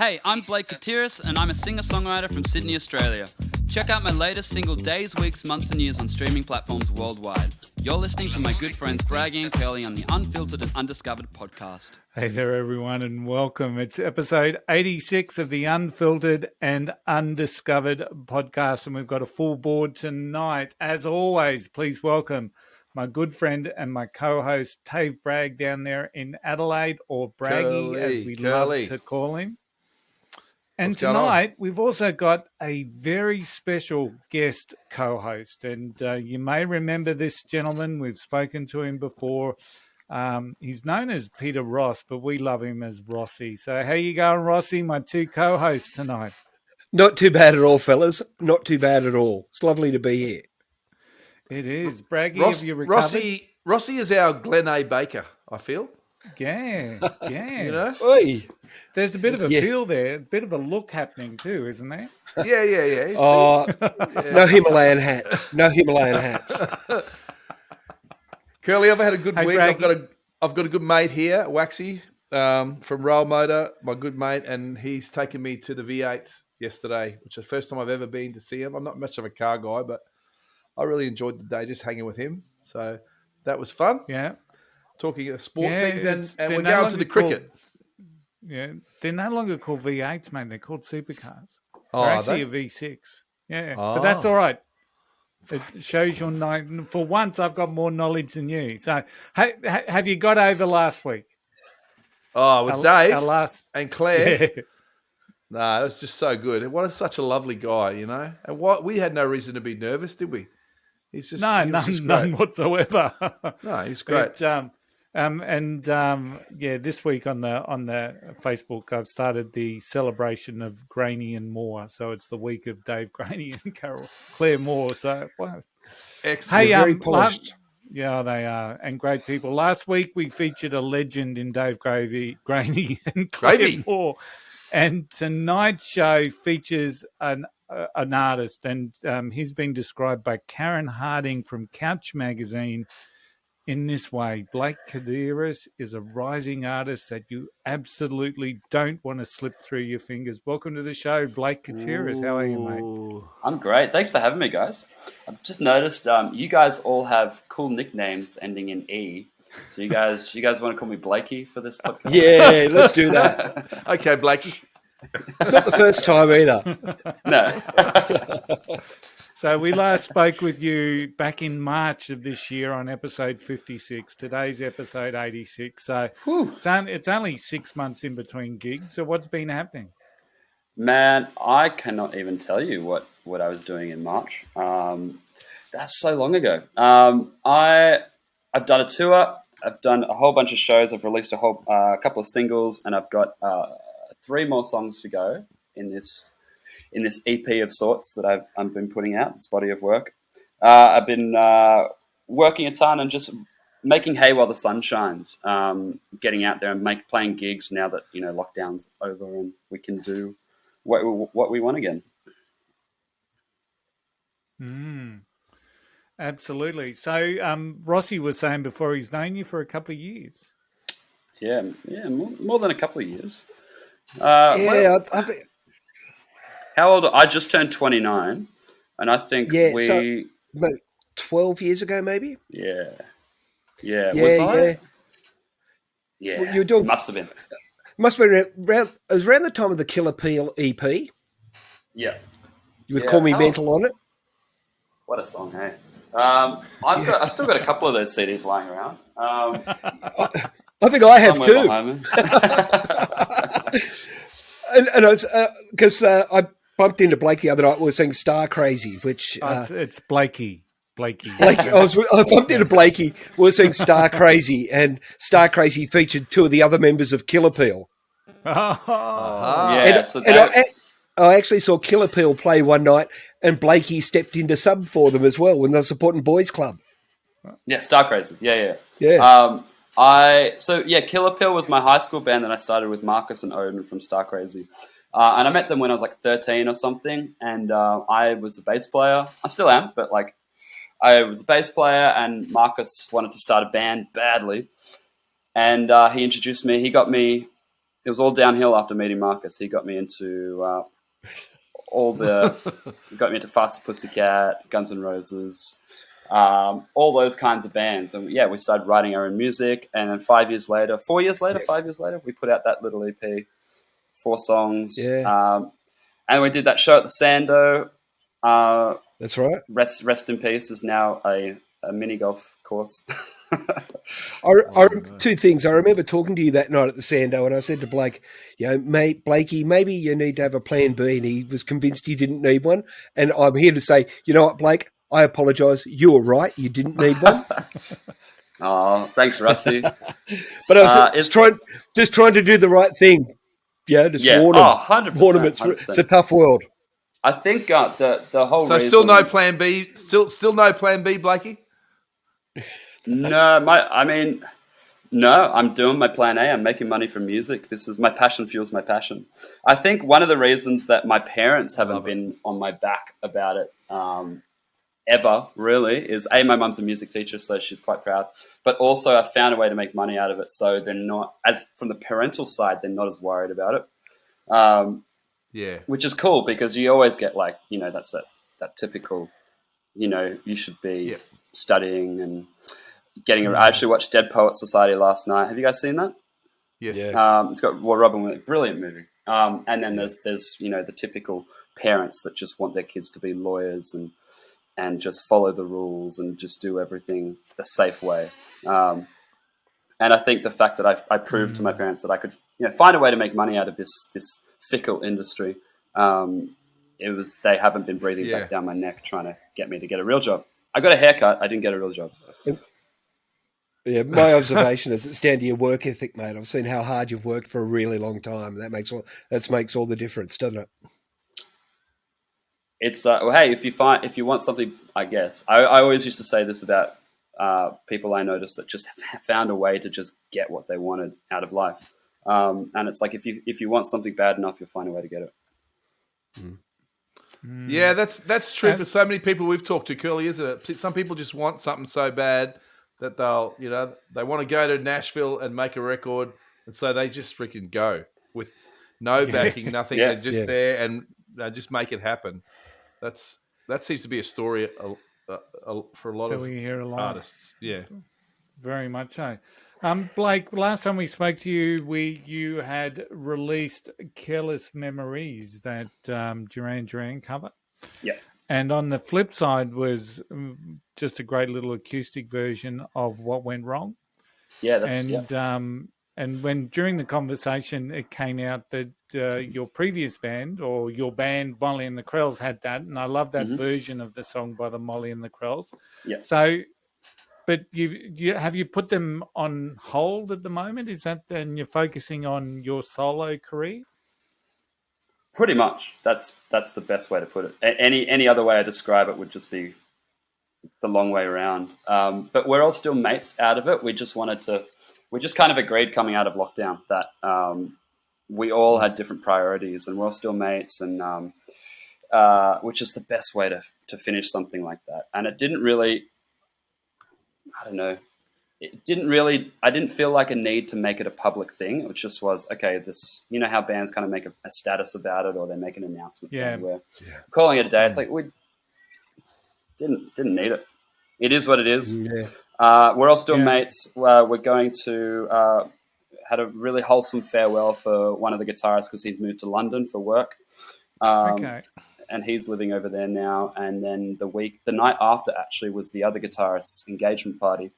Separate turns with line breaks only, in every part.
Hey, I'm Blake Cateris, and I'm a singer-songwriter from Sydney, Australia. Check out my latest single, Days, Weeks, Months and Years, on streaming platforms worldwide. You're listening to my good friends Braggy and Curly on the Unfiltered and Undiscovered podcast.
Hey there, everyone, and welcome. It's episode 86 of the Unfiltered and Undiscovered podcast, and we've got a full board tonight. As always, please welcome my good friend and my co-host, Tave Bragg, down there in Adelaide, or Braggy, as we love to call him. And tonight, we've also got a very special guest co-host, and you may remember this gentleman. We've spoken to him before. He's known as Peter Ross, but we love him as Rossi. So how you going, Rossi, my two co-hosts tonight?
Not too bad at all, fellas. Not too bad at all. It's lovely to be here.
It is. Braggy, have you recovered?
Rossi is our Glen A. Baker, I feel.
Yeah.
You know?
Oi.
There's a bit of a feel there, a bit of a look happening too, isn't there?
Yeah.
No Himalayan hats. No Himalayan hats.
Curly, I've had a good week.
Braggy.
I've got a good mate here, Waxy, from Rail Motor, my good mate, and he's taken me to the V8s yesterday, which is the first time I've ever been to see him. I'm not much of a car guy, but I really enjoyed the day just hanging with him. So that was fun.
Yeah.
Talking sport things, and we're going to the cricket.
They're no longer called V8s, mate. They're called supercars.
Oh,
they're actually a V6. Yeah, but that's all right. It shows your knowledge. For once, I've got more knowledge than you. So, have you got over last week?
Oh, with Dave and Claire.
Yeah.
No, it was just so good. What is such a lovely guy, you know? And we had no reason to be nervous, did we? He's just
none whatsoever.
No, he's great.
But, this week on the Facebook, I've started the celebration of Graney and Moore. So it's the week of Dave Graney and Claire Moore. So, wow.
Excellent.
Hey,
very polished.
Yeah, they are, and great people. Last week we featured a legend in Dave Graney and Claire Moore, and tonight's show features an artist, and he's been described by Karen Harding from Couch Magazine in this way: Blake Cateris is a rising artist that you absolutely don't want to slip through your fingers. Welcome to the show, Blake Cateris. How are you, mate?
I'm great. Thanks for having me, guys. I've just noticed you guys all have cool nicknames ending in E. So you guys want to call me Blakey for this podcast?
Yeah, let's do that.
Okay, Blakey.
It's not the first time either.
No.
So we last spoke with you back in March of this year on episode 56. Today's episode 86. So it's only 6 months in between gigs. So what's been happening?
Man, I cannot even tell you what I was doing in March. That's so long ago. I've done a tour. I've done a whole bunch of shows. I've released a couple of singles, and I've got 3 more songs to go in this EP of sorts that I've been putting out, this body of work. I've been working a ton and just making hay while the sun shines, getting out there and playing gigs now that, you know, lockdown's over and we can do what we want again.
Absolutely. So Rossi was saying before, he's known you for a couple of years.
Yeah, more than a couple of years.
I think.
How old? I just turned 29, and I think
about 12 years ago, maybe.
Yeah.
Yeah.
Yeah,
Well, you were doing.
Must have been.
Must have been around. It was around the time of the Killer Peel EP.
Yeah.
You would call me mental on it.
What a song, hey. I still got a couple of those CDs lying around.
I think I have too. And I was because I bumped into Blake the other night. We were saying "Star Crazy," which
it's Blakey. Blakey.
I bumped into Blakey. We were saying "Star Crazy," and "Star Crazy" featured 2 of the other members of Killer Peel.
Yeah,
I actually saw Killer Peel play one night, and Blakey stepped into sub for them as well when they were supporting Boys Club.
Yeah, Star Crazy. Yeah. Killer Pill was my high school band that I started with Marcus and Odin from Star Crazy. And I met them when I was like 13 or something, and I was a bass player. I still am, but like I was a bass player, and Marcus wanted to start a band badly, and he introduced me. He got me. It it was all downhill after meeting Marcus. He got me into got me into Faster Pussycat, Guns N' Roses, all those kinds of bands. And yeah, we started writing our own music. And then 5 years later, we put out that little EP, 4 songs.
Yeah.
And we did that show at the Sando.
That's right.
Rest in Peace is now a mini golf course.
Two things. I remember talking to you that night at the Sando, and I said to Blake, mate, Blakey, maybe you need to have a plan B. And he was convinced you didn't need one. And I'm here to say, you know what, Blake? I apologise. You were right. You didn't need one.
Oh, thanks, Rusty.
But I was just trying to do the right thing. Warn them.
100%.
Warn them. It's a tough world.
I think the whole
So
reason...
still no plan B? Still no plan B, Blakey?
No, I'm doing my plan A. I'm making money from music. This is my passion, fuels my passion. I think one of the reasons that my parents haven't been on my back about it ever, really, is my mum's a music teacher, so she's quite proud. But also I found a way to make money out of it, so they're not, as from the parental side, they're not as worried about it. Which is cool, because you always get that's that typical, you should be studying and getting. I actually watched Dead Poets Society last night. Have you guys seen that?
Yes.
It's got Robin Williams, brilliant movie. And then there's the typical parents that just want their kids to be lawyers and just follow the rules and just do everything the safe way. And I think the fact that I proved to my parents that I could find a way to make money out of this fickle industry, they haven't been breathing back down my neck trying to get me to get a real job. I got a haircut. I didn't get a real job.
Yeah, my observation is it's down to your work ethic, mate. I've seen how hard you've worked for a really long time. That makes all the difference, doesn't it?
It's hey, if you want something, I guess I always used to say this about people I noticed that just found a way to just get what they wanted out of life, and it's like if you want something bad enough, you'll find a way to get it.
Yeah, that's true for so many people we've talked to, Curly, isn't it? Some people just want something so bad that they want to go to Nashville and make a record, and so they just freaking go with no backing, nothing. They're just there and they just make it happen. That seems to be a story for a lot of artists. Yeah,
very much so. Blake, last time we spoke to you, you had released Careless Memories, that Duran Duran cover.
Yeah.
And on the flip side was just a great little acoustic version of What Went Wrong.
Yeah,
and when during the conversation it came out that your previous band, or your band Molly and the Krells, had that, and I love that version of the song by the Molly and the Krells.
Yeah.
So, but have you put them on hold at the moment? Is that then you're focusing on your solo career?
Pretty much. That's the best way to put it. Any other way I describe it would just be the long way around. But we're all still mates out of it. We just kind of agreed coming out of lockdown that we all had different priorities, and we're all still mates, and which is the best way to finish something like that. And it didn't really, I don't know, I didn't feel like a need to make it a public thing. It just was, okay, this, how bands kind of make a status about it, or they make an announcement saying we're calling it a day. It's like, we didn't need it. It is what it is.
Yeah.
We're all still mates. We're going to had a really wholesome farewell for one of the guitarists because he'd moved to London for work.
Okay.
And he's living over there now. And then the night after actually was the other guitarist's engagement party.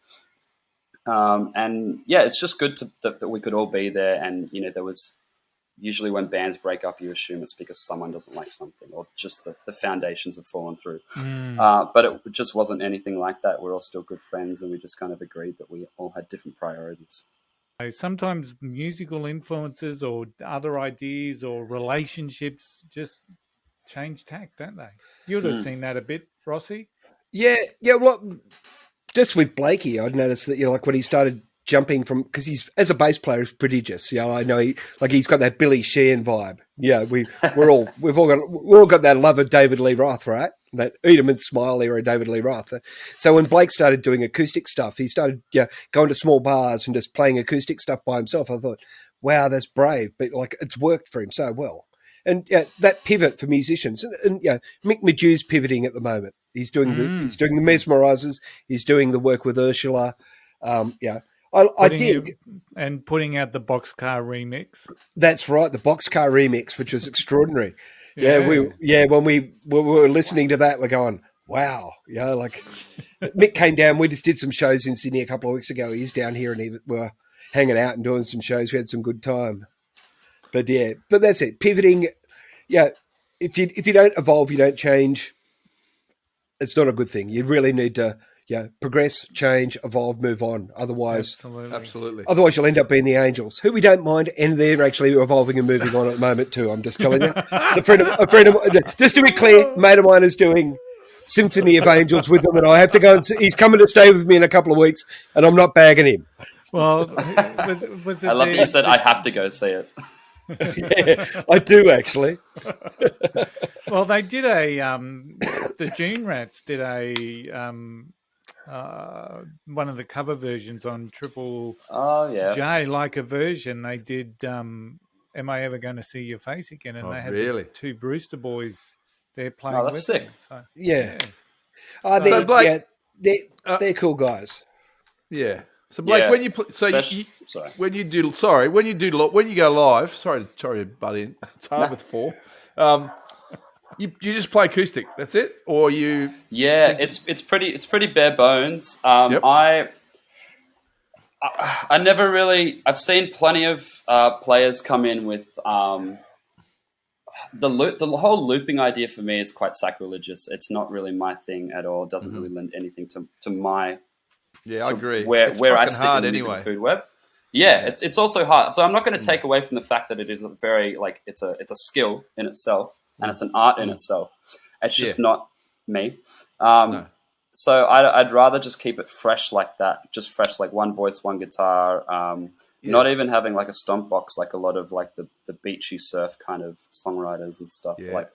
And yeah, it's just good that we could all be there. And, there was usually when bands break up, you assume it's because someone doesn't like something, or just the foundations have fallen through. But it just wasn't anything like that. We're all still good friends, and we just kind of agreed that we all had different priorities.
Sometimes musical influences or other ideas or relationships just change tack, don't they? You would have seen that a bit, Rossi.
Yeah. Well, just with Blakey, I'd noticed that like when he started jumping from, because he's, as a bass player, is prodigious. I know he's got that Billy Sheehan vibe. Yeah, we've all got that love of David Lee Roth, right? That eat 'em and smile era of David Lee Roth. So when Blake started doing acoustic stuff, he started going to small bars and just playing acoustic stuff by himself. I thought, wow, that's brave, but like it's worked for him so well. And that pivot for musicians, and Mick Madu's pivoting at the moment. He's doing the mesmerizers. He's doing the work with Ursula. I dig
and putting out the Boxcar remix.
That's right, the Boxcar remix, which was extraordinary. When we were listening to that, we're going, wow, like Mick came down. We just did some shows in Sydney a couple of weeks ago. He's down here, and we were hanging out and doing some shows. We had some good time. But that's it. Pivoting, if you don't evolve, you don't change. It's not a good thing. You really need to progress, change, evolve, move on. Otherwise,
absolutely.
Otherwise, you'll end up being the Angels, who we don't mind, and they're actually evolving and moving on at the moment too. I'm just telling you. So a friend of, just to be clear, a mate of mine is doing Symphony of Angels with them, and I have to go and he's coming to stay with me in a couple of weeks, and I'm not bagging him.
Well, was it
I love that you said I have to go see it.
Yeah, I do actually.
Well, they did the Gene Rats did one of the cover versions on Triple J, like a version. They did Am I Ever Going to See Your Face Again? And they had the two Brewster boys there playing with
sick.
them. So,
so Blake, they're cool guys.
Yeah. So Blake, when you when you go live, sorry to butt in. It's hard with four. You just play acoustic. That's it, or you?
Yeah, it's pretty bare bones. I never really. I've seen plenty of players come in with the whole looping idea. For me is quite sacrilegious. It's not really my thing at all. It doesn't really lend anything to my.
Yeah, I agree.
Where I sit
hard
in the
anyway.
music food web. Yeah, it's also hard. So I'm not going to take away from the fact that it is a very it's a skill in itself and it's an art in itself. It's just not me.
No.
So I'd rather just keep it fresh like that, just fresh, like one voice, one guitar, not even having like a stomp box like a lot of like the beachy surf kind of songwriters and stuff.
Yeah.
Like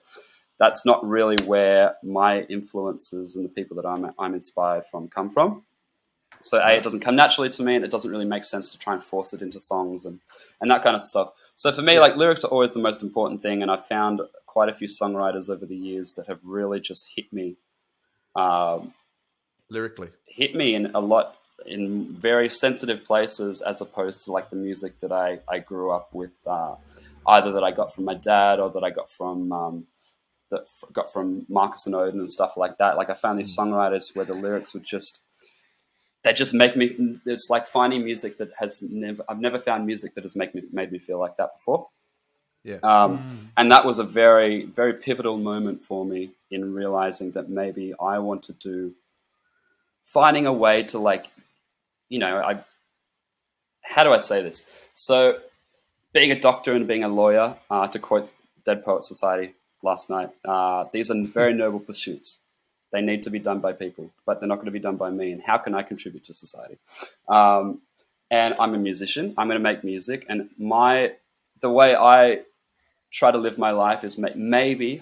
that's not really where my influences and the people that I'm inspired from come from. So it doesn't come naturally to me, and it doesn't really make sense to try and force it into songs and that kind of stuff. So for me, like lyrics are always the most important thing, and I've found quite a few songwriters over the years that have really just hit me
lyrically,
in very sensitive places, as opposed to like the music that I grew up with, either that I got from my dad or that I got from Marcus and Odin and stuff like that. Like I found these songwriters where the lyrics would just. They just make me. It's like finding music that I've never found music that has made me feel like that before.
Yeah.
And that was a very, very pivotal moment for me in realizing that maybe I want to do, finding a way to how do I say this? So being a doctor and being a lawyer, to quote Dead Poets Society last night, these are very noble pursuits. They need to be done by people, but they're not going to be done by me. And how can I contribute to society? And I'm a musician. I'm going to make music. And the way I try to live my life is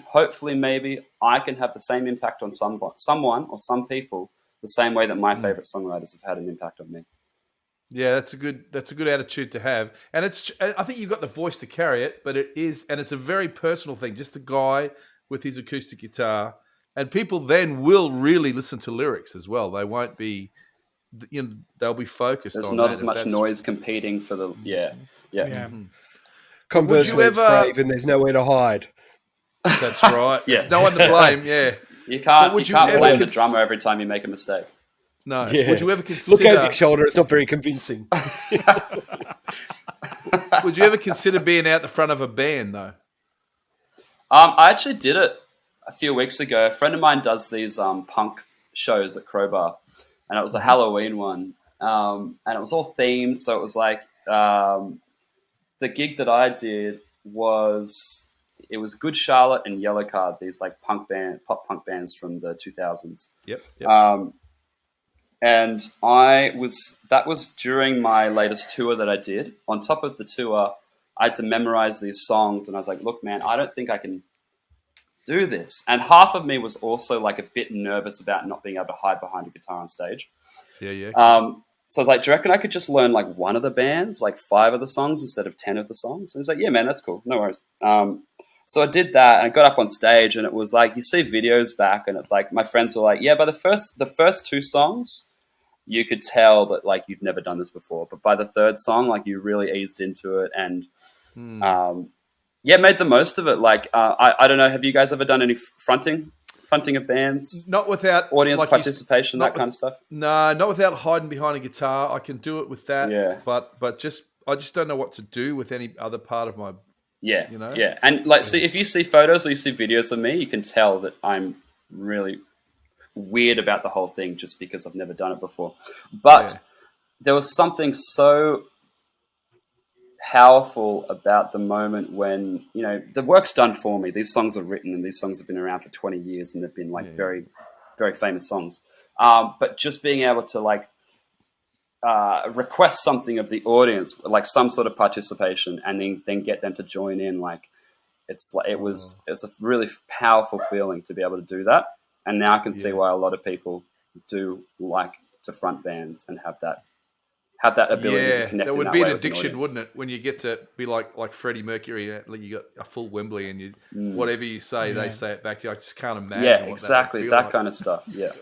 hopefully maybe I can have the same impact on someone or some people the same way that my favorite songwriters have had an impact on me.
Yeah, that's a good attitude to have. And I think you've got the voice to carry it, but it's a very personal thing. Just the guy with his acoustic guitar. And people then will really listen to lyrics as well. They won't be, they'll be focused on that.
There's not as much noise competing for the, yeah.
Mm-hmm. Conversely, it's brave and there's nowhere to hide.
That's right. There's no one to blame,
You can't blame the drummer every time you make a mistake.
No. Yeah. Would you ever consider...
Look over your shoulder, it's not very convincing.
Would you ever consider being out the front of a band, though?
I actually did it a few weeks ago. A friend of mine does these punk shows at Crowbar, and it was a Halloween one, and it was all themed. So it was like the gig that I did was Good Charlotte and Yellow Card, these like pop punk bands from the 2000s.
Yep.
And that was during my latest tour that I did. On top of the tour, I had to memorize these songs, and I was like, look, man, I don't think I can do this. And half of me was also like a bit nervous about not being able to hide behind a guitar on stage.
Yeah.
So I was like, do you reckon I could just learn like one of the bands, like 5 of the songs instead of 10 of the songs? And he was like, yeah, man, that's cool. No worries. So I did that and I got up on stage, and it was like, you see videos back and it's like, my friends were like, yeah, by the first 2 songs, you could tell that like you'd never done this before. But by the 3rd song, like you really eased into it and, made the most of it. Like, I don't know, have you guys ever done any fronting of bands?
Not without
audience
like
participation, that kind of stuff?
No, not without hiding behind a guitar. I can do it with that.
Yeah.
But I just don't know what to do with any other part of my.
Yeah.
You know?
Yeah. And like, see, if you see photos or you see videos of me, you can tell that I'm really weird about the whole thing just because I've never done it before. But there was something so powerful about the moment when, you know, the work's done for me. These songs are written and these songs have been around for 20 years and they've been like very, very famous songs. But just being able to like request something of the audience, like some sort of participation, and then get them to join in, like it's like it was a really powerful feeling to be able to do that. And now I can see why a lot of people do like to front bands and have that ability to connect.
That
in
would
that
be
way
an
with an
addiction,
audience.
wouldn't it? When you get to be like Freddie Mercury, like you got a full Wembley, and you whatever you say, they say it back to you. I just can't imagine.
Yeah,
what
exactly, that kind of stuff. Yeah.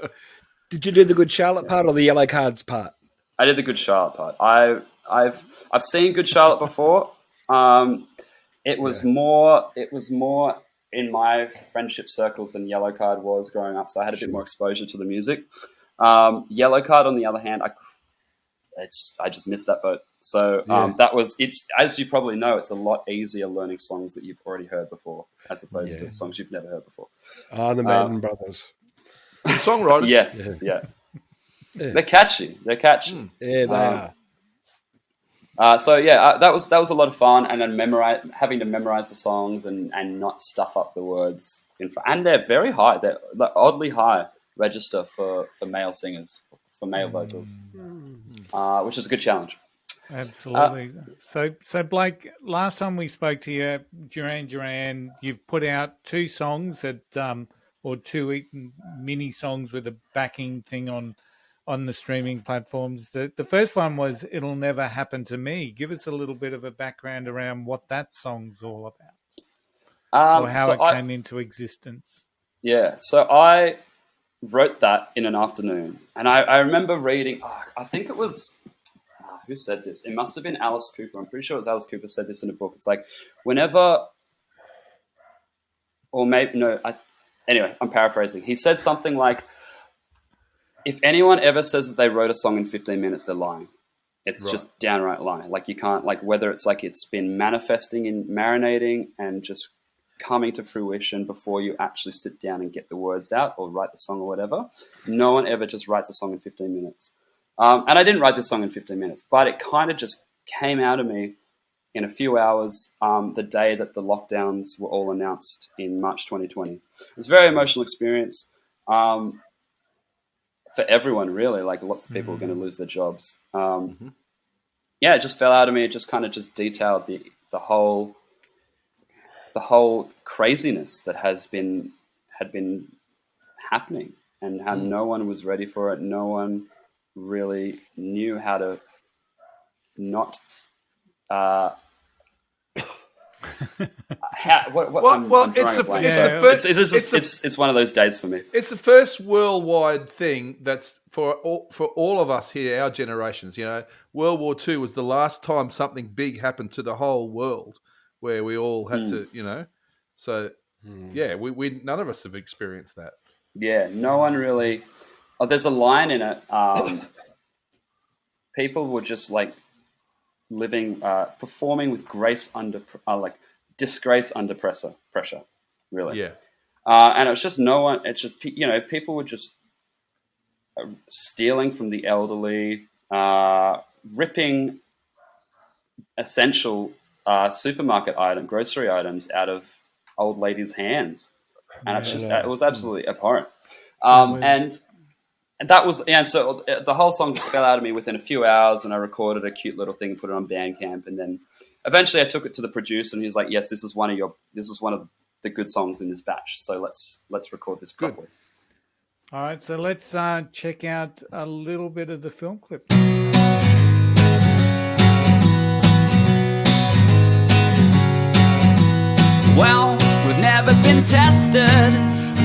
Did you do the Good Charlotte part or the Yellow Cards part?
I did the Good Charlotte part. I've seen Good Charlotte before. It was more in my friendship circles than Yellow Card was growing up, so I had a bit more exposure to the music. Yellow Card, on the other hand, I just missed that boat. So it's, as you probably know, it's a lot easier learning songs that you've already heard before as opposed to songs you've never heard before.
The Madden Brothers.
The songwriters.
Yes, yeah. They're catchy. They're catchy.
Yeah, they are.
That was a lot of fun, and then having to memorize the songs and not stuff up the words and they're very high. They're oddly high register for male singers, for male vocals, which is a good challenge.
Absolutely. So Blake, last time we spoke to you, Duran, you've put out 2 songs or 2 mini songs with a backing thing on the streaming platforms. The first one was "It'll Never Happen to Me." Give us a little bit of a background around what that song's all about, or how it came into existence. Yeah,
so I wrote that in an afternoon, and I remember reading. I think it was who said this? It must have been Alice Cooper. I'm pretty sure it was Alice Cooper said this in a book. It's like whenever, or maybe no. Anyway, I'm paraphrasing. He said something like, if anyone ever says that they wrote a song in 15 minutes, they're lying. It's just downright lying. Like you can't, like whether it's like it's been manifesting and marinating and just coming to fruition before you actually sit down and get the words out or write the song or whatever. No one ever just writes a song in 15 minutes. And I didn't write this song in 15 minutes, but it kind of just came out of me in a few hours the day that the lockdowns were all announced in March 2020. It was a very emotional experience. For everyone, really, like lots of people are going to lose their jobs. It just fell out of me. It just kind of just detailed the whole craziness that had been happening, and how no one was ready for it. No one really knew how to not. It's one of those days for me.
It's the first worldwide thing that's for all of us here, our generations. You know, World War II was the last time something big happened to the whole world, where we all had to, you know. So we none of us have experienced that.
Yeah, no one really. There's a line in it. People were just like living, performing with grace under, disgrace under pressure, really.
Yeah.
And it was just no one, it's just, you know, people were just stealing from the elderly, ripping essential supermarket grocery items out of old ladies' hands. And it's just, it was absolutely abhorrent. And that was, so the whole song just fell out of me within a few hours, and I recorded a cute little thing and put it on Bandcamp. And then eventually I took it to the producer, and he was like, yes, this is one of the good songs in this batch. So let's record this properly.
Good. All right. So let's check out a little bit of the film clip.
Well, we've never been tested.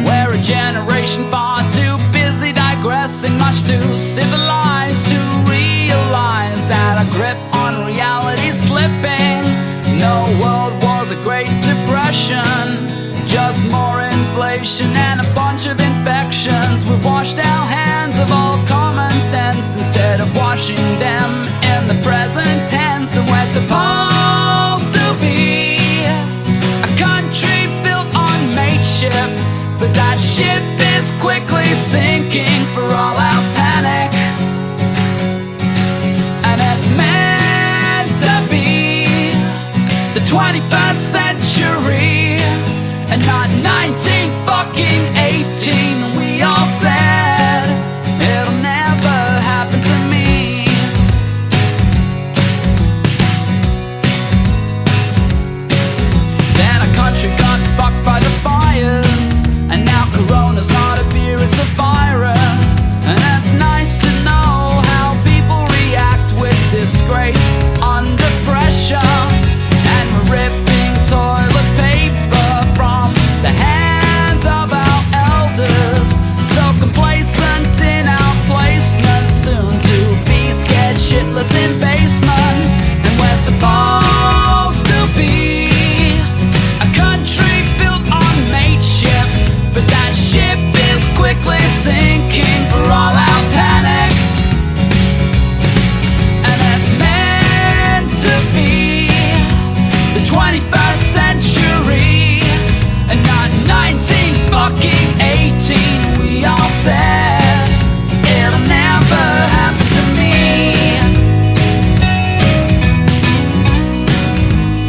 We're a generation far too busy digressing, much too civilized to realize that our grip on reality's slipping. No world wars, a Great Depression, just more inflation and a bunch of infections. We've washed our hands of all common sense instead of washing them in the present tense. And we're supposed to be a country built on mateship, but that ship is quickly sinking for all our panic. And it's meant to be the 21st century and not 1918. We all said it'll never happen to me. Then our country got fucked by the fires, and now Corona's not a beer, it's a virus. And it's nice to know how people react with disgrace under pressure. And we're ripping toilet paper from the hands of our elders, so complacent in our placement, soon to be scared shitless in basements. And we're supposed to be a country built on mateship, but that ship is quickly sinking for all our panic. And it's meant to be the 21st century and not 1918. We all said it'll never happen to me.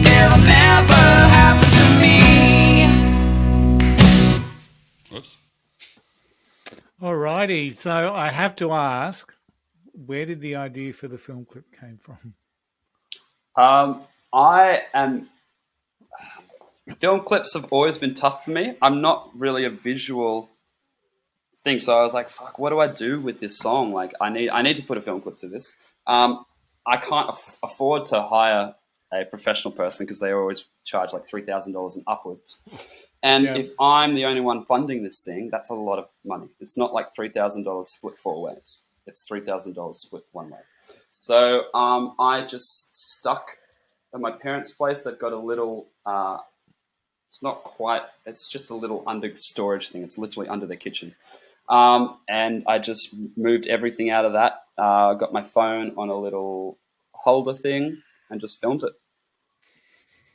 It'll never happen to me.
Whoops.
Alrighty, so I have to ask, where did the idea for the film clip came from?
Film clips have always been tough for me. I'm not really a visual thing, so I was like, "Fuck, what do I do with this song? Like, I need to put a film clip to this." I can't afford to hire a professional person because they always charge like $3,000 and upwards. And
Yeah.
if I'm the only one funding this thing, that's a lot of money. It's not like $3,000 split 4 ways. It's $3,000 split 1 way. So I just stuck at my parents' place. They've got a little. It's not quite. It's just a little under storage thing. It's literally under the kitchen. And I just moved everything out of that. Got my phone on a little holder thing and just filmed it.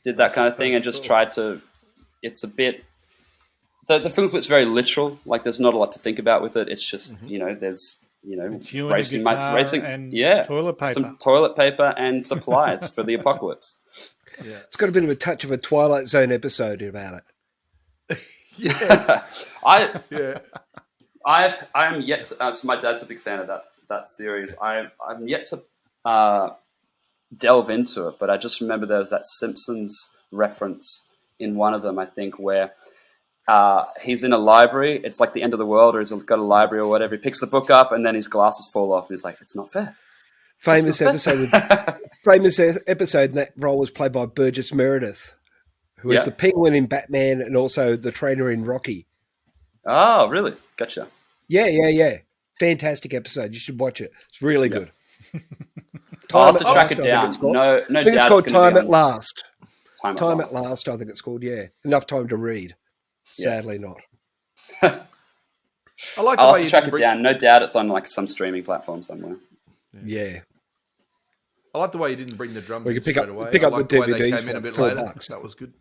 Did that kind of thing and just tried to. It's a bit. The film clip's very literal. Like there's not a lot to think about with it. It's just there's
It's you
racing
and a guitar
racing
and
yeah
toilet paper.
some toilet paper and supplies for the apocalypse.
Yeah.
It's got a bit of a touch of a Twilight Zone episode about it.
Yes.
I am yet to, so my dad's a big fan of that series. I'm yet to delve into it, but I just remember there was that Simpsons reference in one of them, I think, where he's in a library. It's like the end of the world, or he's got a library or whatever. He picks the book up and then his glasses fall off and he's like, it's not fair.
Famous episode. Famous episode, and that role was played by Burgess Meredith, who is the Penguin in Batman and also the trainer in Rocky.
Oh, really? Gotcha.
Yeah. Fantastic episode. You should watch it. It's really good.
I'll have to track it down. No,
I think it's called Time at Last.
Time
at Last, I think it's called, yeah. Enough time to read. Sadly not.
I like the
I'll
way
have to
you
track
didn't
it down. No doubt it's on like some streaming platform somewhere.
Yeah.
I like the way you didn't bring the drums
We
in
could pick
straight
up-
away.
pick
I
up
like
the
way they
DVDs
came in a
for
bit
$4.
later. That was good.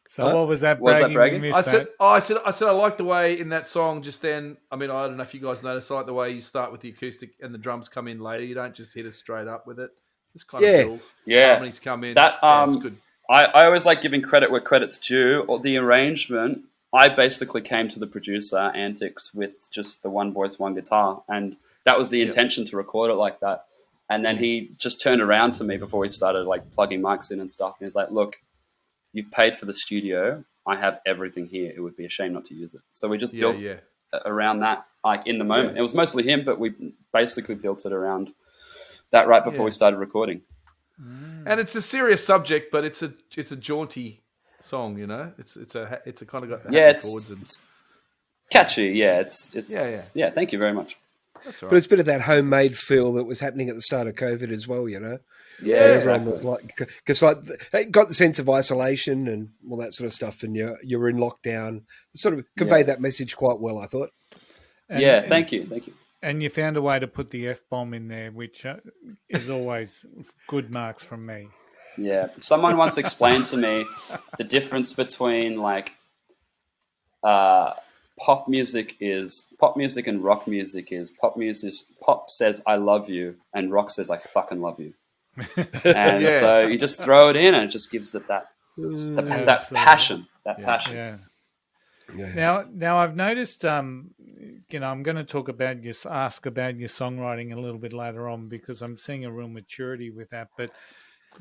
So what was that
What was that
bragging?
bragging?
We missed
I
that.
said I like the way in that song just then. I mean, I don't know if you guys noticed. I like the way you start with the acoustic and the drums come in later. You don't just hit us straight up with it. Just kind of builds.
Yeah.
Harmonies come in.
That
it's good.
I always like giving credit where credit's due. Or the arrangement, I basically came to the producer, Antics, with just the one voice, one guitar. And that was the intention to record it like that. And then he just turned around to me before we started like plugging mics in and stuff. And he's like, look, you've paid for the studio. I have everything here. It would be a shame not to use it. So we just built around that, like in the moment. It was mostly him, but we basically built it around that right before we started recording.
And it's a serious subject, but it's a jaunty song. You know, it's a kind of got
Yeah,
happy chords and
it's catchy. Yeah, it's
Yeah.
Thank you very much.
that's all
But
right.
it's a bit of that homemade feel that was happening at the start of COVID as well, you know.
Yeah,
Everyone was like, because like it got the sense of isolation and all that sort of stuff, and you're in lockdown. It sort of conveyed that message quite well, I thought.
And,
Thank you.
And you found a way to put the F-bomb in there, which is always good marks from me.
Yeah, someone once explained to me the difference between like pop music and rock music is pop says I love you and rock says I fucking love you. And so you just throw it in and it just gives that passion.
Yeah. Now I've noticed, I'm going to ask about your songwriting a little bit later on because I'm seeing a real maturity with that. But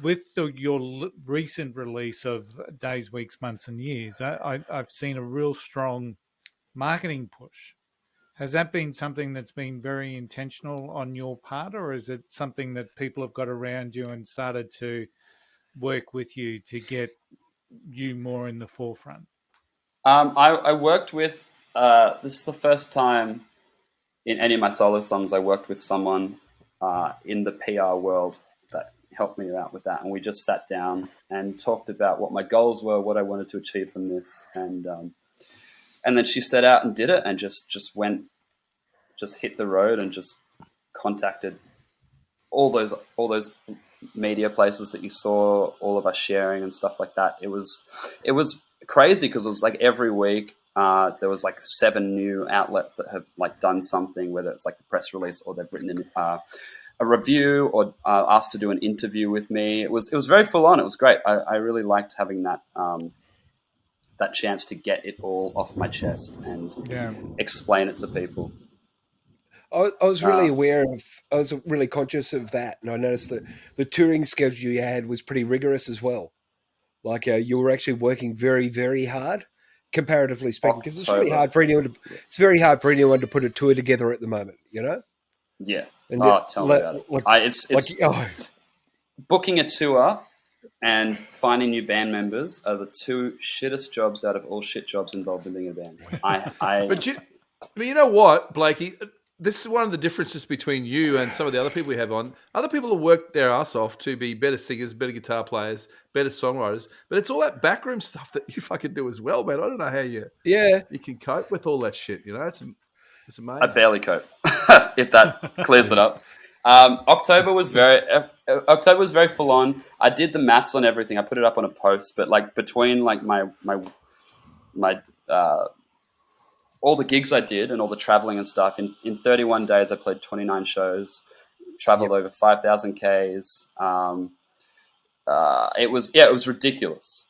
with your recent release of Days, Weeks, Months and Years, I've seen a real strong marketing push. Has that been something that's been very intentional on your part, or is it something that people have got around you and started to work with you to get you more in the forefront?
I worked with, this is the first time in any of my solo songs I worked with someone in the PR world that helped me out with that. And we just sat down and talked about what my goals were, what I wanted to achieve from this. And then she set out and did it and just hit the road and just contacted all those media places that you saw all of us sharing and stuff like that. It was crazy because it was like every week there was like 7 new outlets that have like done something, whether it's like the press release or they've written a review or asked to do an interview with me. It was very full on. It was great. I really liked having that that chance to get it all off my chest and explain it to people.
I was really I was really conscious of that, and I noticed that the touring schedule you had was pretty rigorous as well. Like you were actually working very, very hard, comparatively speaking, because it's really hard for anyone. It's very hard for anyone to put a tour together at the moment, you know.
Yeah.
And
tell me about it. It's booking a tour and finding new band members are the 2 shittest jobs out of all shit jobs involved in being a band.
But you know what, Blakey? This is one of the differences between you and some of the other people we have on. Other people have worked their ass off to be better singers, better guitar players, better songwriters. But it's all that backroom stuff that you fucking do as well, man. I don't know how you can cope with all that shit. You know, it's amazing.
I barely cope. If that clears it up. October was very full on. I did the maths on everything. I put it up on a post, but like between like my all the gigs I did and all the traveling and stuff, in 31 days I played 29 shows, traveled over 5,000 Ks. It was ridiculous.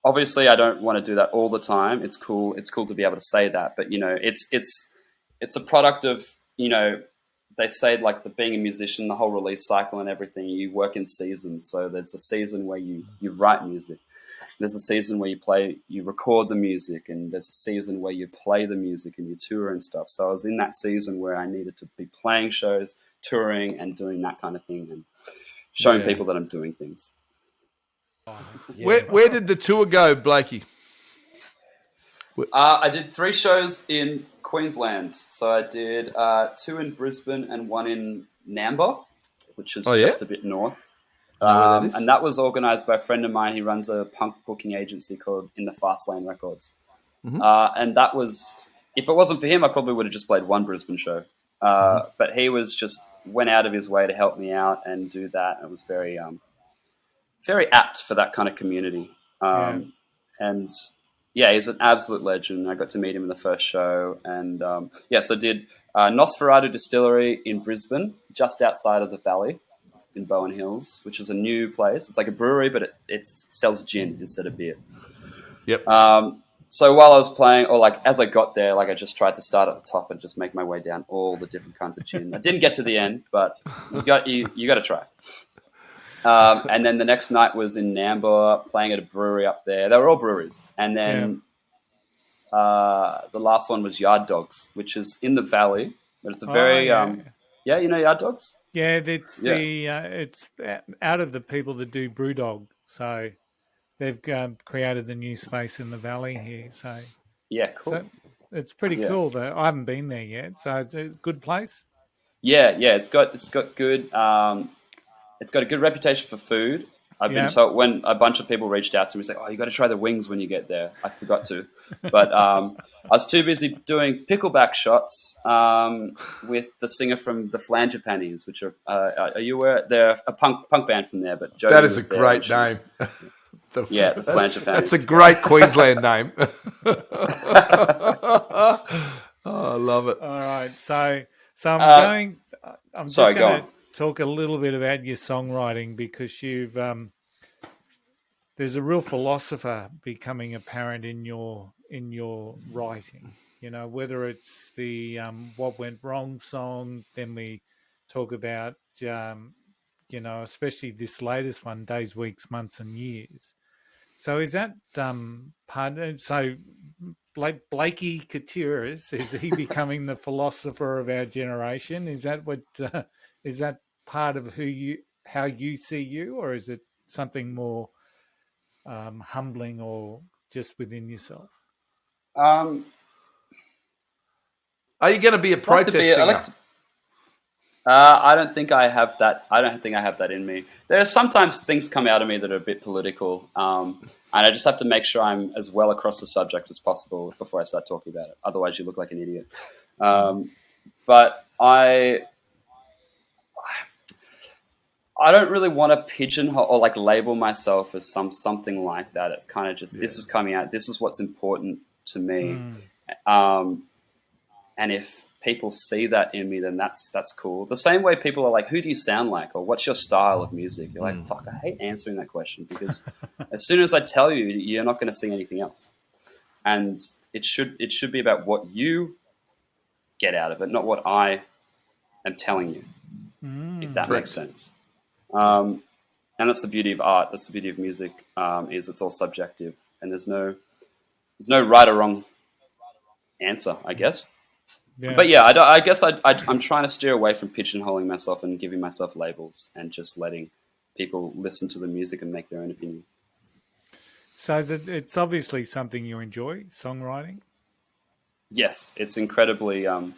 Obviously I don't want to do that all the time. It's cool to be able to say that, but you know, it's a product of, you know, they say like being a musician, the whole release cycle and everything, you work in seasons. So there's a season where you write music. There's a season where you record the music, and there's a season where you play the music and you tour and stuff. So I was in that season where I needed to be playing shows, touring, and doing that kind of thing, and showing people that I'm doing things.
Where did the tour go, Blakey?
I did 3 shows in Queensland. So I did 2 in Brisbane and 1 in Nambour, which is just a bit north. And that was organised by a friend of mine. He runs a punk booking agency called In the Fast Lane Records. Mm-hmm. And that was, if it wasn't for him, I probably would have just played 1 Brisbane show. But he went out of his way to help me out and do that. It was very, very apt for that kind of community. And he's an absolute legend. I got to meet him in the first show. And so I did Nosferatu Distillery in Brisbane, just outside of the Valley, in Bowen Hills, which is a new place. It's like a brewery, but it sells gin instead of beer.
Yep.
So while I was playing, or like as I got there, like I just tried to start at the top and just make my way down all the different kinds of gin. I didn't get to the end, but you got to try. And then the next night was in Nambour, playing at a brewery up there. They were all breweries. And then the last one was Yard Dogs, which is in the Valley, but it's a very you know Yard Dogs?
Yeah, it's it's out of the people that do Brewdog. So they've created the new space in the valley here. So
Yeah, cool.
So it's pretty cool. Though I haven't been there yet, so it's a good place.
Yeah, it's got good it's got a good reputation for food. I've been told when a bunch of people reached out to me, say, "Oh, you got to try the wings when you get there." I forgot to, but I was too busy doing pickleback shots with the singer from the Flangipanis, which are you aware? They're a punk band from there. But Jodie
that is a
was there,
great name.
the Flangipanis.
That's a great Queensland name. I love it.
All right, so I'm just
sorry,
going to talk a little bit about your songwriting because you've there's a real philosopher becoming apparent in your writing. You know, whether it's the What Went Wrong song, then we talk about you know, especially this latest one, Days, Weeks, Months and Years. So is that part of, so Blakey Cateris, is he becoming the philosopher of our generation? Is that what is that part of how you see you, or is it something more humbling or just within yourself?
Are you going to be a protest singer?
I don't think I have that. I don't think I have that in me. There are sometimes things come out of me that are a bit political, and I just have to make sure I'm as well across the subject as possible before I start talking about it. Otherwise, you look like an idiot. But I don't really want to pigeonhole or like label myself as something like that. It's kind of just this is coming out. This is what's important to me, and if people see that in me, then that's cool. The same way people are like, who do you sound like? Or what's your style of music? You're like, fuck, I hate answering that question because as soon as I tell you, you're not going to sing anything else. And it should be about what you get out of it, not what I am telling you, if that makes sense. And that's the beauty of art. That's the beauty of music, is it's all subjective and there's no right or wrong answer, I guess. Yeah. But yeah, I guess I'm trying to steer away from pigeonholing myself and giving myself labels and just letting people listen to the music and make their own opinion.
So it's obviously something you enjoy, songwriting?
Yes, it's incredibly... I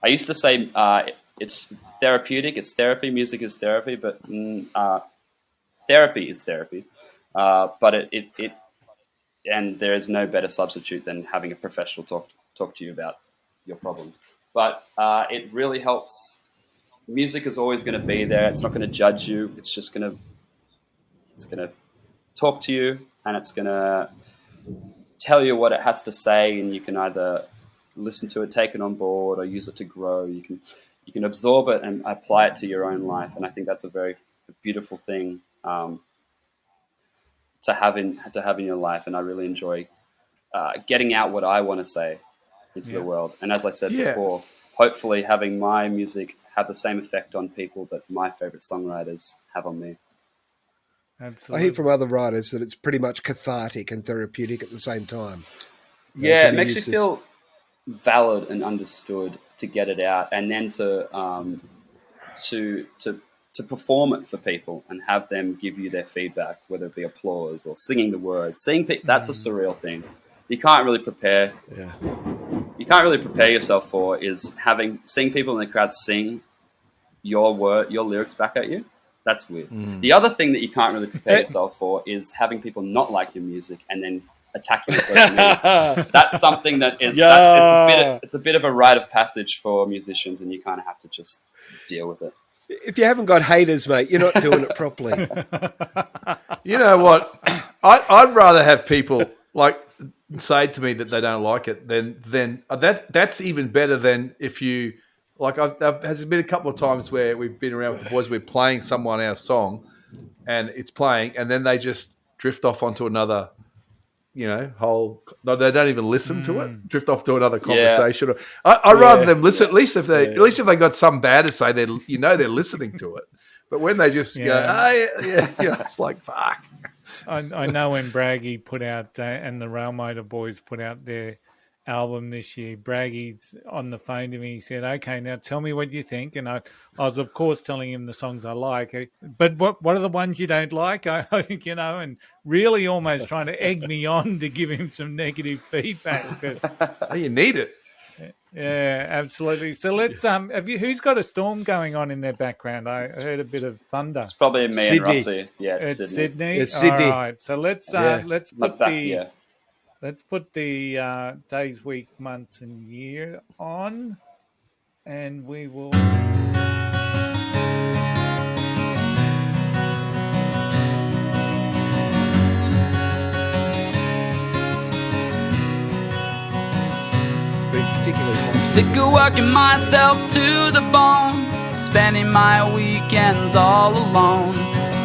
used to say it's therapeutic, it's therapy, music is therapy, but therapy is therapy. But it and there is no better substitute than having a professional talk to you about your problems. But it really helps. Music is always going to be there. It's not going to judge you. It's just going to talk to you, and it's going to tell you what it has to say, and you can either listen to it, take it on board, or use it to grow. You can absorb it and apply it to your own life, and I think that's a very beautiful thing to have in your life. And I really enjoy getting out what I want to say into the world. And as I said before, hopefully having my music have the same effect on people that my favorite songwriters have on me.
Absolutely. I hear from other writers that it's pretty much cathartic and therapeutic at the same time.
Yeah, it makes you feel valid and understood to get it out, and then to perform it for people and have them give you their feedback, whether it be applause or singing the words. That's a surreal thing. You can't really prepare.
Yeah.
You can't really prepare yourself for is seeing people in the crowd sing your lyrics back at you. That's weird. The other thing that you can't really prepare yourself for is having people not like your music and then attacking your social media. That's something that is it's a bit of a rite of passage for musicians, and you kind of have to just deal with it.
If you haven't got haters, mate, you're not doing it properly.
You know what? I'd rather have people like say to me that they don't like it, then that's even better than if you like. Has been a couple of times where we've been around with the boys, we're playing someone our song, and it's playing, and then they just drift off onto another, they don't even listen to it. Drift off to another conversation. I'd rather them listen. At least if they got something bad to say, they're listening to it. But when they just go, it's like fuck.
I know when Braggy put out and the Rail Motor boys put out their album this year. Braggy's on the phone to me. He said, "Okay, now tell me what you think." And I was, of course, telling him the songs I like. But what are the ones you don't like? I think, and really almost trying to egg me on to give him some negative feedback. Because,
Oh, you need it.
yeah, absolutely. So let's who's got a storm going on in their background? I heard a bit of thunder.
It's probably me
Sydney.
and Russie. Yeah, it's Sydney.
It's Sydney.
All right. So let's put the days, week, months, and year on, and we will.
I'm sick of working myself to the bone, spending my weekend all alone,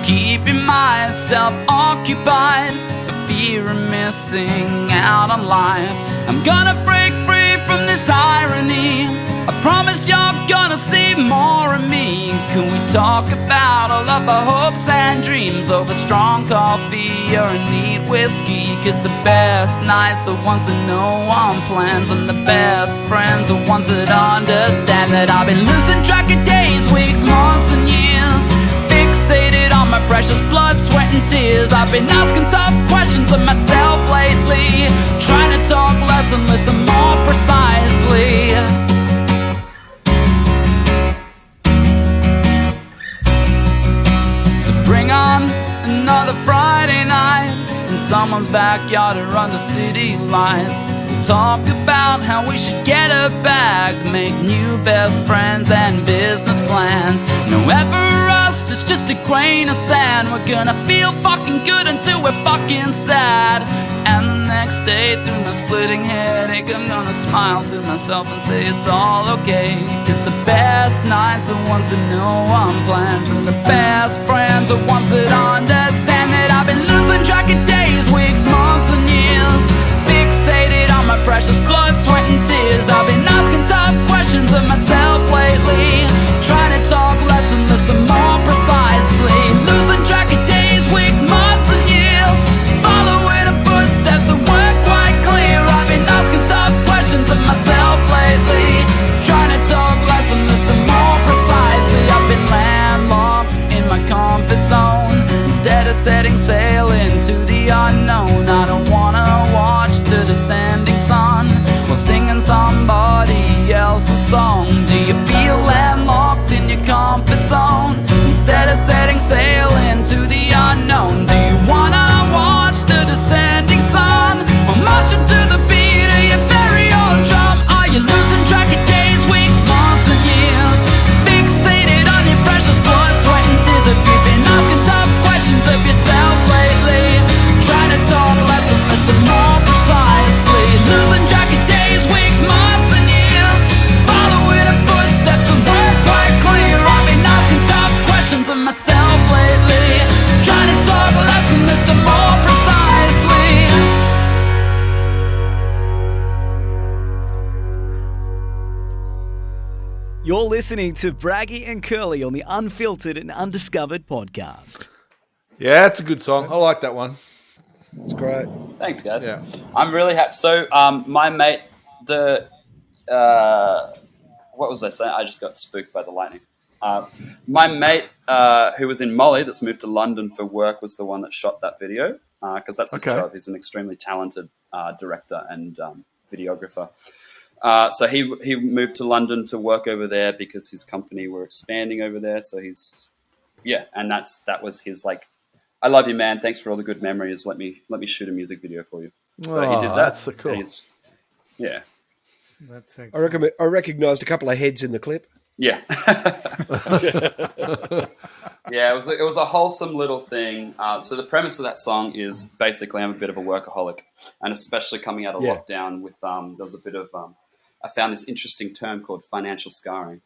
keeping myself occupied for fear of missing out on life. I'm gonna break free from this irony. I promise you're gonna see more of me. Can we talk about all of our hopes and dreams over strong coffee or a neat whiskey? Cause the best nights are ones that no one plans, and the best friends are ones that understand that I've been losing track of days, weeks, months and years, fixated on my precious blood, sweat and tears. I've been asking tough questions of myself lately, trying to talk less and listen more precisely. Bring on another Friday night in someone's backyard or under city lights. We'll talk about how we should get a bag, make new best friends and business plans. No Everest, it's just a grain of sand. We're gonna feel fucking good until we're fucking sad. And the next day, through my splitting headache, I'm gonna smile to myself and say it's all okay. Cause the best nights are ones that no one plans, and the best friends are ones that understand that I've been losing track of days, weeks, months and years, fixated on my precious blood, sweat and tears. I've been asking tough questions of myself lately, trying to talk less and listen more precisely. Losing track of days, weeks, months and years, following the footsteps that weren't quite clear. I've been asking tough questions of myself lately, trying to talk less and listen more precisely. I've been landlocked in my comfort zone, instead of setting sail into the unknown. I don't wanna watch the descending sun while singing somebody else's song. Do you feel landlocked in your comfort zone, instead of setting sail into the unknown? Do you wanna watch the descending sun or marching to the beat of your very own drum? Are you losing track of days, weeks, months and years, fixated on your precious blood, sweat and tears? Have you been asking tough questions of yourself lately, trying to talk less and listen more precisely? Losing track of days, weeks, months and years, following the footsteps that weren't quite clear. I've been asking tough questions of myself lately, trying to talk less and listen more precisely.
You're listening to Braggy and Curly on the Unfiltered and Undiscovered podcast.
Yeah, that's a good song. I like that one.
It's great.
Thanks, guys.
Yeah.
I'm really happy. So, my mate, what was I saying? I just got spooked by the lightning. My mate, who was in Molly, that's moved to London for work, was the one that shot that video, because that's his job. He's an extremely talented director and videographer. So he moved to London to work over there because his company were expanding over there. So and that was his like, I love you, man. Thanks for all the good memories. Let me shoot a music video for you. So he did that.
That's so cool.
Yeah.
That's
I recognised a couple of heads in the clip.
Yeah. Yeah, it was a wholesome little thing. So the premise of that song is basically I'm a bit of a workaholic, and especially coming out of lockdown with there was a bit of I found this interesting term called financial scarring,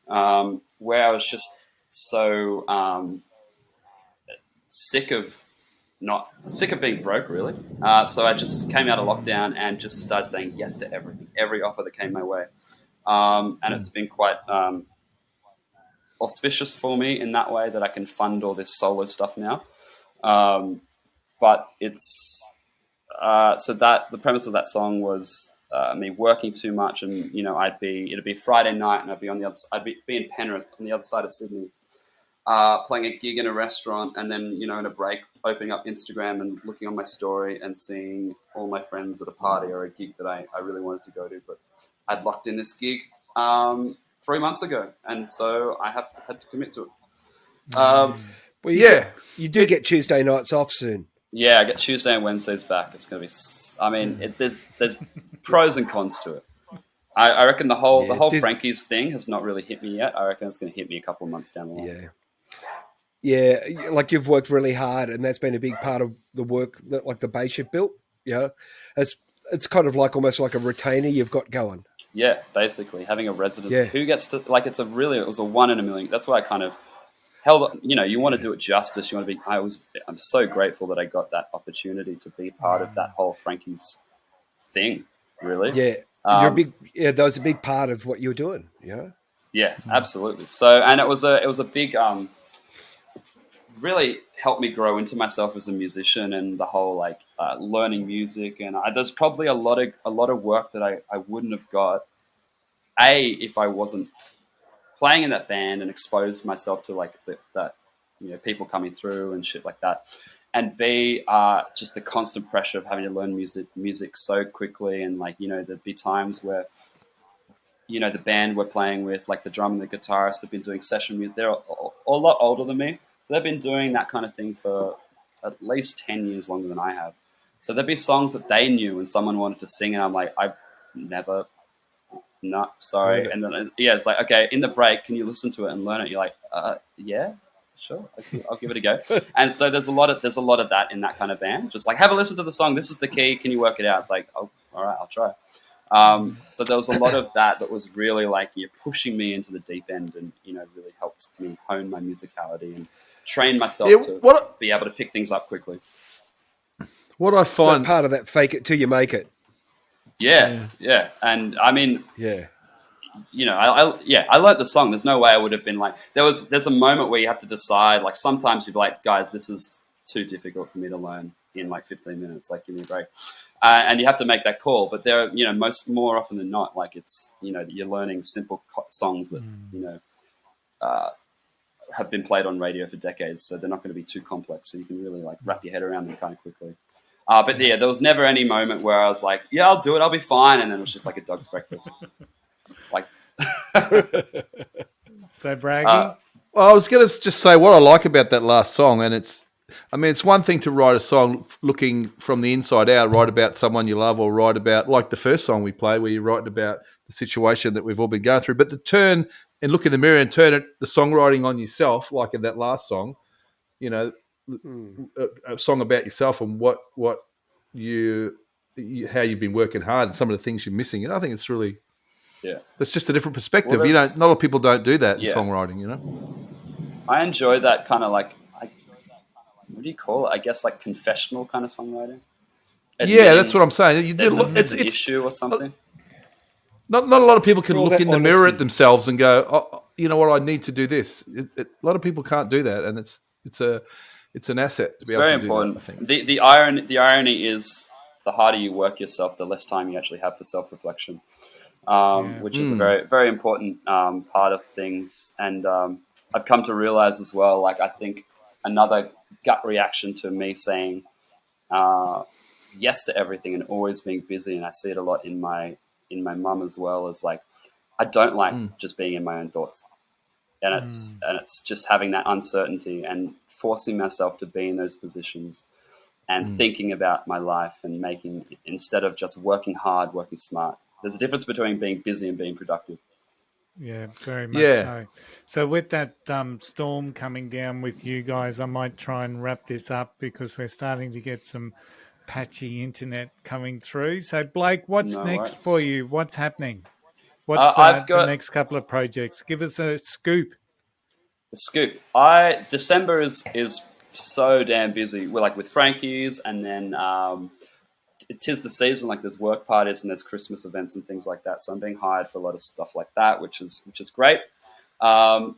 where I was just so sick of being broke, really. So I just came out of lockdown and just started saying yes to every offer that came my way. And it's been quite auspicious for me in that way that I can fund all this solo stuff now. But it's so that the premise of that song was me working too much, and it'd be Friday night, and I'd be in Penrith on the other side of Sydney, playing a gig in a restaurant, and then in a break, opening up Instagram and looking on my story and seeing all my friends at a party or a gig that I really wanted to go to, but I'd locked in this gig 3 months ago, and so I had to commit to it.
Well, you do get Tuesday nights off soon.
Yeah, I get Tuesday and Wednesdays back. It's going to be. I mean, there's pros and cons to it. I reckon the whole Frankie's thing has not really hit me yet. I reckon it's going to hit me a couple of months down the line.
Yeah, like you've worked really hard, and that's been a big part of the work that like the base you've built. Yeah, it's kind of like almost like a retainer you've got going.
Yeah, basically having a residence. Who gets to like? It was a 1 in a million. That's why I kind of held. You want to do it justice. You want to be. I'm so grateful that I got that opportunity to be part of that whole Frankie's thing. Really.
Yeah, you're a big. Yeah, that was a big part of what you were doing. Yeah.
Yeah, absolutely. So, and it was a big. Really helped me grow into myself as a musician, and the whole learning music. And there's probably a lot of work that I wouldn't have got if I wasn't playing in that band and exposed myself to that people coming through and shit like that, and B just the constant pressure of having to learn music so quickly, and there'd be times where the band we're playing with, like the drum and the guitarist, have been doing session music. They're a lot older than me. So they've been doing that kind of thing for at least 10 years longer than I have. So there'd be songs that they knew and someone wanted to sing, and I'm like, I've never, no, sorry. And then, it's like, okay, in the break, can you listen to it and learn it? You're like, yeah, sure, I'll give it a go. And so there's a lot of that in that kind of band. Just like, have a listen to the song. This is the key. Can you work it out? It's like, oh, all right, I'll try. So there was a lot of that was really you're pushing me into the deep end, and really helped me hone my musicality and train myself to be able to pick things up quickly.
What I find
part of that fake it till you make it.
Yeah. And I mean, I learned the song. There's no way I would have been there's a moment where you have to decide. Like sometimes you'd be like, guys, this is too difficult for me to learn in 15 minutes. Give me a break. And you have to make that call. But there, more often than not, it's you're learning simple songs that have been played on radio for decades, so they're not going to be too complex. So you can really wrap your head around them kind of quickly. But yeah, there was never any moment where I was like, yeah, I'll do it, I'll be fine, and then it was just like a dog's breakfast.
So Braggy.
Well, I was going to just say what I like about that last song, and it's one thing to write a song looking from the inside out, write about someone you love, or write about like the first song we played, where you're writing about the situation that we've all been going through. But to turn and look in the mirror and turn the songwriting on yourself, like in that last song, a song about yourself and what how you've been working hard and some of the things you're missing. And I think it's really, it's just a different perspective. Well, not a lot of people don't do that in songwriting.
I enjoy that kind of what do you call it? I guess confessional kind of songwriting.
That's what I'm saying.
It's an issue or something.
Not a lot of people can look in the mirror at themselves and go, oh, you know what, I need to do this. A lot of people can't do that, and it's an asset to be able to do that. It's very important. I think. The irony is, the harder you work yourself, the less time you actually have for self-reflection, which is a very, very important part of things. And I've come to realize as well, I think another gut reaction to me saying yes to everything and always being busy, and I see it a lot in my mum as well, is I don't like just being in my own thoughts, and it's just having that uncertainty and forcing myself to be in those positions and thinking about my life and making, instead of just working hard, working smart. There's a difference between being busy and being productive.
Yeah, very much so. So with that storm coming down with you guys, I might try and wrap this up because we're starting to get some patchy internet coming through. So Blake, what's next for you? What's happening? What's the next couple of projects? Give us a scoop.
The scoop. December is so damn busy. We're with Frankie's, and then it is the season. There's work parties and there's Christmas events and things like that. So I'm being hired for a lot of stuff like that, which is great. I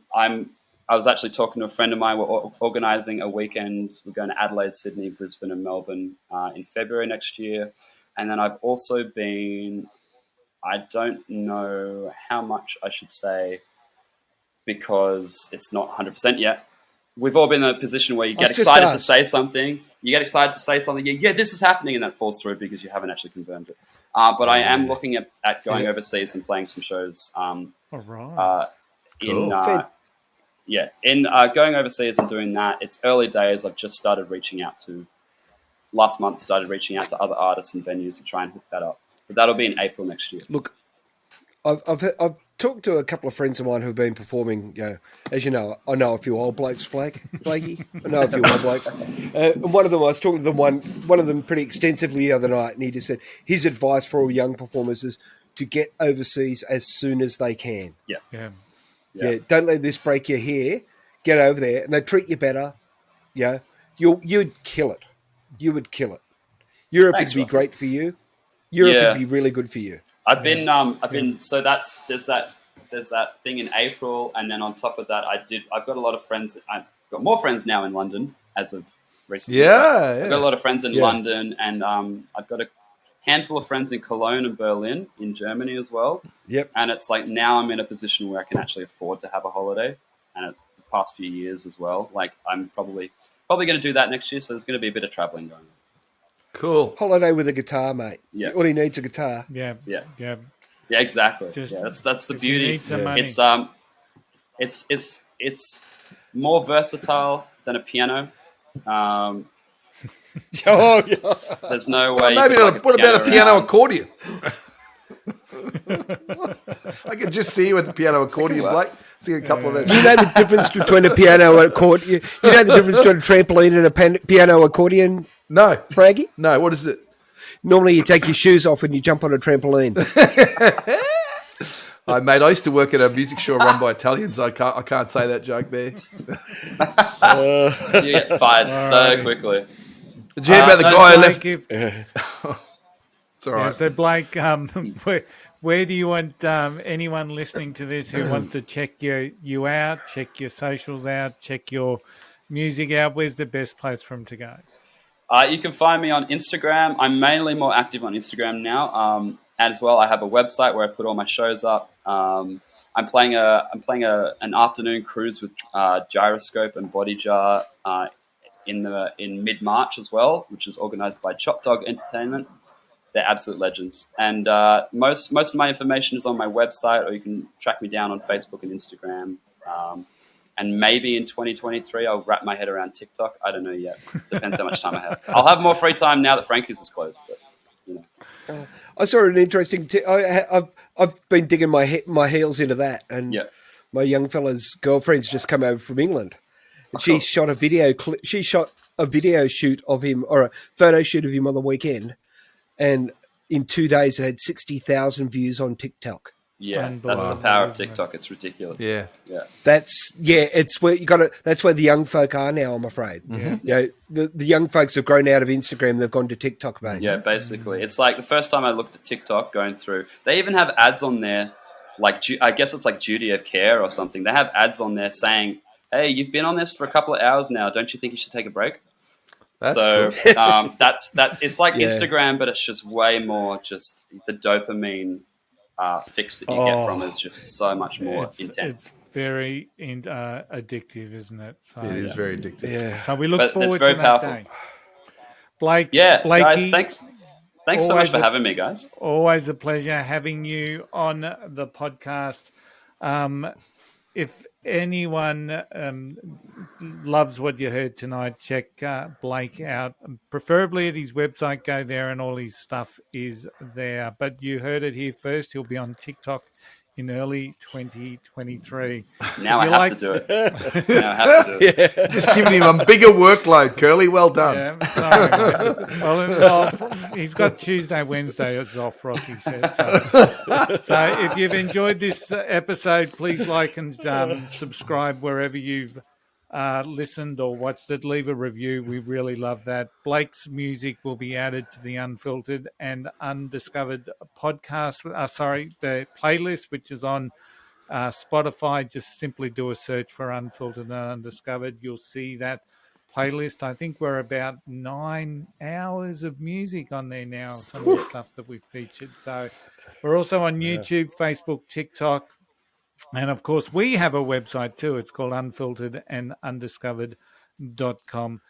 was actually talking to a friend of mine. We're organising a weekend. We're going to Adelaide, Sydney, Brisbane and Melbourne in February next year. And then I've also been I don't know how much I should say because it's not 100% yet. We've all been in a position where you get excited to say something. You get excited to say something. Yeah, this is happening, and that falls through because you haven't actually confirmed it. But I am looking at going overseas and playing some shows.
All right.
In going overseas and doing that. It's early days. I've just started reaching out to. Last month, started reaching out to other artists and venues to try and hook that up. But that'll be in April next year.
Look, I've talked to a couple of friends of mine who've been performing. As you know, I know a few old blokes, Blakey. I know a few old blokes. And one of them, I was talking to them one of them pretty extensively the other night, and he just said his advice for all young performers is to get overseas as soon as they can.
Yeah.
Don't let this break your hair. Get over there, and they treat you better. Yeah, you'd kill it. You would kill it. Europe would be great for you. Europe would be really good for you.
I've been. So there's that thing in April, and then on top of that, I've got a lot of friends. I've got more friends now in London as of recently. I've got a lot of friends in London, and I've got a handful of friends in Cologne and Berlin in Germany as well.
Yep.
And it's like now I'm in a position where I can actually afford to have a holiday, and the past few years as well. Like I'm probably going to do that next year, so there's going to be a bit of traveling going on.
Cool.
Holiday with a guitar, mate.
Yeah.
All he needs is a guitar.
Yeah.
Yeah, exactly. That's the beauty.
You need some money.
It's more versatile than a piano. There's no way.
Maybe not. What about a piano accordion? I can just see you with the piano accordion, Blake. See a couple of those.
You know the difference between a piano accordion. You know the difference between a trampoline and a piano accordion.
No,
Braggy.
No. What is it?
Normally, you take your shoes off when you jump on a trampoline.
Mate, I used to work at a music store run by Italians. I can't say that joke there.
You get fired so quickly.
Did you hear about the guy who left? It's all right.
Yeah, so Blake, where do you want anyone listening to this who wants to check you out, check your socials out, check your music out? Where's the best place for them to go?
You can find me on Instagram. I'm mainly more active on Instagram now. And as well, I have a website where I put all my shows up. I'm playing an afternoon cruise with Gyroscope and Body Jar in mid-March as well, which is organised by Chop Dog Entertainment. They're absolute legends. And most of my information is on my website, or you can track me down on Facebook and Instagram. And maybe in 2023, I'll wrap my head around TikTok. I don't know yet. Depends how much time I have. I'll have more free time now that Frankie's is closed. But you know.
I saw an interesting. I've been digging my heels into that, and my young fella's girlfriend's just come over from England, and she shot a video. She shot a video shoot of him, or a photo shoot of him on the weekend, and in 2 days it had 60,000 views on TikTok.
Yeah, that's the power of TikTok. It's ridiculous.
Yeah.
It's where that's where the young folk are now, I'm afraid.
Mm-hmm.
The young folks have grown out of Instagram. They've gone to TikTok, mate.
Yeah, basically. It's like the first time I looked at TikTok going through, they even have ads on there, like I guess it's like duty of care or something. They have ads on there saying, hey, you've been on this for a couple of hours now. Don't you think you should take a break?
That's
so
cool.
It's like Instagram, but it's just way more just the dopamine fix that you get from it is just so much more intense.
It's very addictive, isn't it? So,
it is very addictive.
Yeah.
So we look forward to that
powerful
day. Blake,
Blakey, guys, thanks so much for having me, guys.
Always a pleasure having you on the podcast. If anyone loves what you heard tonight, check Blake out. Preferably at his website, go there and all his stuff is there. But you heard it here first. He'll be on TikTok in early 2023.
Now I have to do it.
Just giving him a bigger workload, Curly. Well done.
Yeah, sorry. Well, he's got Tuesday, Wednesday. It's off, Rossi says. So if you've enjoyed this episode, please like and subscribe wherever you've listened or watched it. Leave a review. We really love that. Blake's music will be added to the Unfiltered and Undiscovered podcast. The playlist, which is on Spotify. Just simply do a search for Unfiltered and Undiscovered. You'll see that playlist. I think we're about 9 hours of music on there now. Some of the stuff that we've featured. So We're also on YouTube, Facebook, TikTok. And of course, we have a website too. It's called Unfiltered and Undiscovered.com.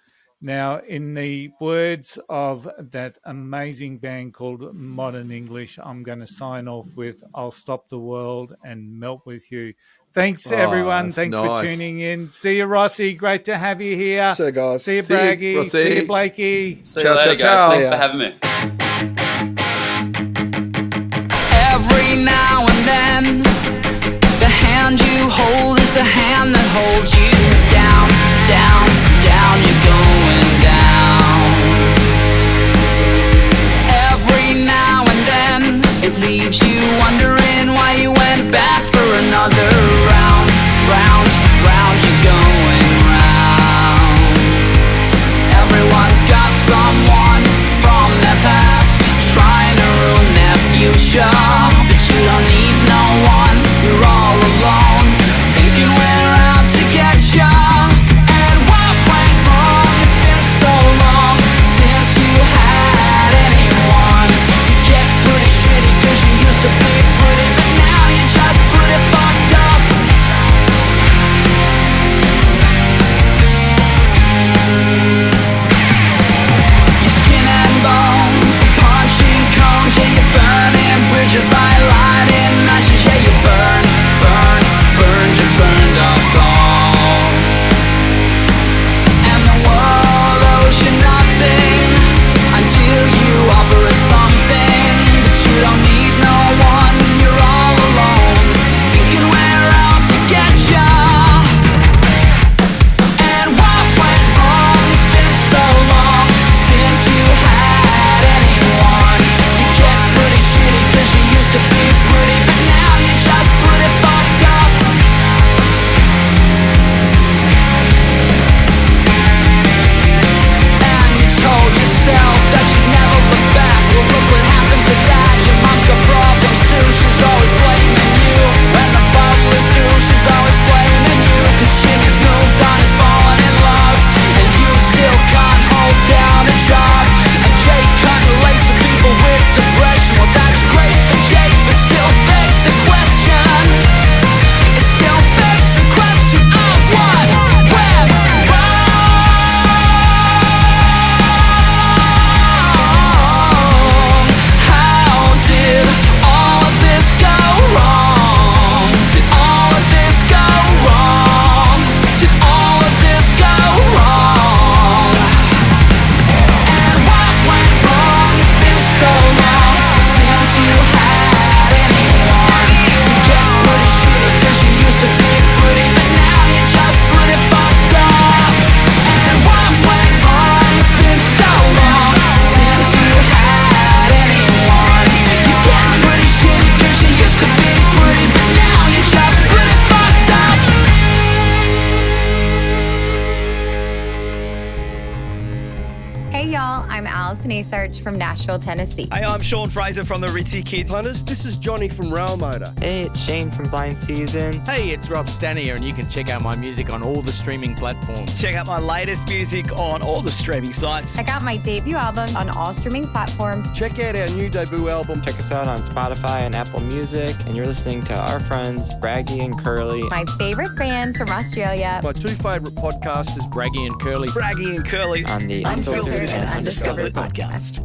Now, in the words of that amazing band called Modern English, I'm going to sign off with I'll Stop the World and Melt With You. Thanks, everyone. Thanks for tuning in. See you, Rossi. Great to have you here.
See you, guys.
See you, Braggy. See you, Blakey.
See you later, guys. Thanks for having me.
Every now and then, the hand you hold is the hand that holds you down, down, down. You're going down. Every now and then, it leaves you wondering why you went back for another round, round, round. You're going round. Everyone's got someone from their past trying to ruin their future, but you don't need no one. You're all alone, thinking we're out to get ya. And what went wrong? It's been so long since you had anyone. You get pretty shitty 'cause you used to be pretty, but now you're just pretty fucked up. Your skin and bone from punching cones, yeah, you're burning bridges by lighting matches. Yeah, you burn, burn, burn, you burned us all. And the world owes you nothing until you offer it something. But you don't need no one, you're all alone, thinking we're out to get ya. And what went wrong? It's been so long since you had anyone. You get pretty shitty 'cause you used to be pretty, but now you're just pretty fucked up. And you told yourself that you'd never look back. Well, look what happened to that. Your mom's got problems too, she's always blaming you. And the bottle is too, she's always blaming you. 'Cause Jimmy's moved on, he's fallen in love, and you still can't hold down a job. And Jake can't relate to people with depression. Well, that's great for Jake, but still begs the question. It still begs the question of what went wrong. How did all of this go wrong? Did all of this go wrong? Did all of this go wrong? And what went wrong? It's been so long since you had anyone. You get pretty shitty 'cause you used to be pretty, but now you're just pretty fucked up. And what went wrong? It's been so long since you had anyone. You get pretty shitty 'cause you used to be pretty, but now you're just pretty fucked up.
Hey y'all, I'm Allison Asarch from Nashville, Tennessee.
Hey, I'm Sean Fraser from the Ritzy Kids.
Hunters, this is Johnny from Rail Motor.
Hey, it's Shane from Blind Season.
Hey, it's Rob Stanier, and you can check out my music on all the streaming platforms.
Check out my latest music on all the streaming sites.
Check out my debut album on all streaming platforms.
Check out our new debut album.
Check us out on Spotify and Apple Music. And you're listening to our friends, Braggy and Curly.
My favorite bands from Australia.
My two favourite podcasters,
Braggy and Curly.
Braggy and Curly
On the
Unfiltered and Undiscovered podcast.